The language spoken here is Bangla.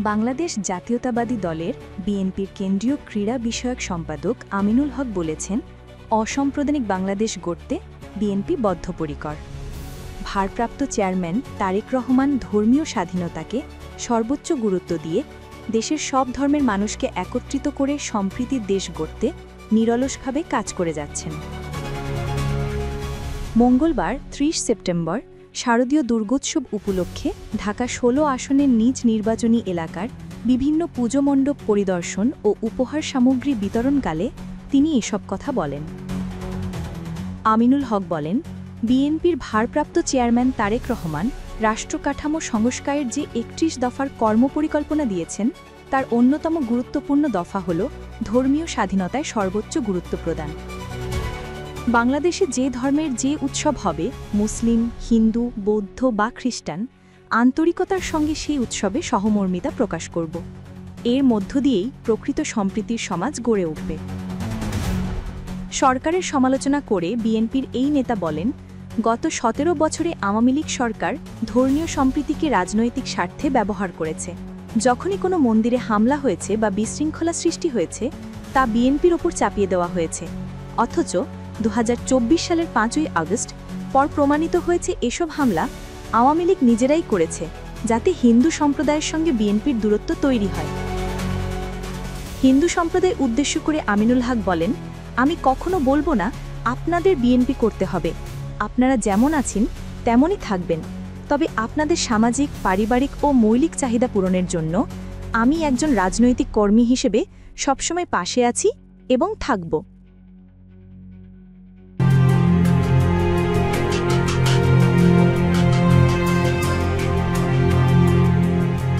বাংলাদেশ জাতীয়তাবাদী দলের বিএনপির কেন্দ্রীয় ক্রীড়া বিষয়ক সম্পাদক আমিনুল হক বলেছেন, অসাম্প্রদায়িক বাংলাদেশ গড়তে বিএনপি বদ্ধপরিকর। ভারপ্রাপ্ত চেয়ারম্যান তারেক রহমান ধর্মীয় স্বাধীনতাকে সর্বোচ্চ গুরুত্ব দিয়ে দেশের সব ধর্মের মানুষকে একত্রিত করে সম্প্রীতির দেশ গড়তে নিরলসভাবে কাজ করে যাচ্ছেন। মঙ্গলবার ৩০ সেপ্টেম্বর শারদীয় দুর্গোৎসব উপলক্ষে ঢাকা ১৬ আসনের নিজ নির্বাচনী এলাকার বিভিন্ন পুজোমণ্ডপ পরিদর্শন ও উপহার সামগ্রী বিতরণকালে তিনি এসব কথা বলেন। আমিনুল হক বলেন, বিএনপির ভারপ্রাপ্ত চেয়ারম্যান তারেক রহমান রাষ্ট্রকাঠামো সংস্কারের যে ৩১ দফার কর্মপরিকল্পনা দিয়েছেন, তার অন্যতম গুরুত্বপূর্ণ দফা হল ধর্মীয় স্বাধীনতায় সর্বোচ্চ গুরুত্ব প্রদান। বাংলাদেশে যে ধর্মের যে উৎসব হবে, মুসলিম, হিন্দু, বৌদ্ধ বা খ্রিস্টান, আন্তরিকতার সঙ্গে সেই উৎসবে সহমর্মিতা প্রকাশ করব। এর মধ্য দিয়েই প্রকৃত সম্প্রীতির সমাজ গড়ে উঠবে। সরকারের সমালোচনা করে বিএনপির এই নেতা বলেন, গত ১৭ বছরে আওয়ামী লীগ সরকার ধর্মীয় সম্প্রীতিকে রাজনৈতিক স্বার্থে ব্যবহার করেছে। যখনই কোনো মন্দিরে হামলা হয়েছে বা বিশৃঙ্খলা সৃষ্টি হয়েছে, তা বিএনপির ওপর চাপিয়ে দেওয়া হয়েছে। অথচ ২০২৪ সালের ৫ই আগস্ট পর প্রমাণিত হয়েছে এসব হামলা আওয়ামী লীগ নিজেরাই করেছে, যাতে হিন্দু সম্প্রদায়ের সঙ্গে বিএনপির দূরত্ব তৈরি হয়। হিন্দু সম্প্রদায় উদ্দেশ্য করে আমিনুল হক বলেন, আমি কখনো বলবো না আপনাদের বিএনপি করতে হবে, আপনারা যেমন আছেন তেমনই থাকবেন, তবে আপনাদের সামাজিক, পারিবারিক ও মৌলিক চাহিদা পূরণের জন্য আমি একজন রাজনৈতিক কর্মী হিসেবে সবসময় পাশে আছি এবং থাকব।